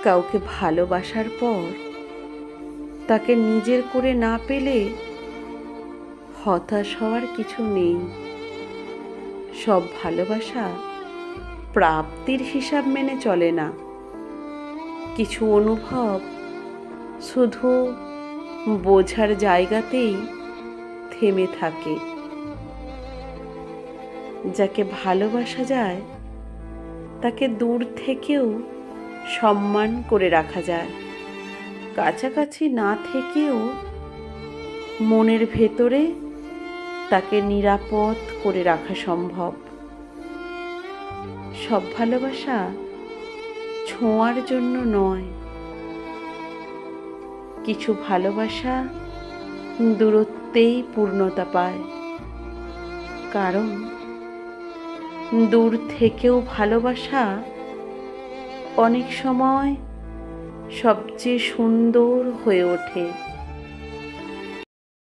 কাউকে ভালোবাসার পর তাকে নিজের করে না পেলে হতাশ হওয়ার কিছু নেই। সব ভালোবাসা প্রাপ্তির হিসাব মেনে চলে না। কিছু অনুভব শুধু বোঝার জায়গাতেই থেমে থাকে। যাকে ভালোবাসা যায় তাকে দূর থেকেও সম্মান করে রাখা যায়। কাছাকাছি না থেকেও মনের ভেতরে তাকে নিরাপদ করে রাখা সম্ভব। সব ভালোবাসা ছোঁয়ার জন্য নয়। কিছু ভালোবাসা দূরত্বেই পূর্ণতা পায়। কারণ দূর থেকেও ভালোবাসা অনেক সময় সবচেয়ে সুন্দর হয়ে ওঠে।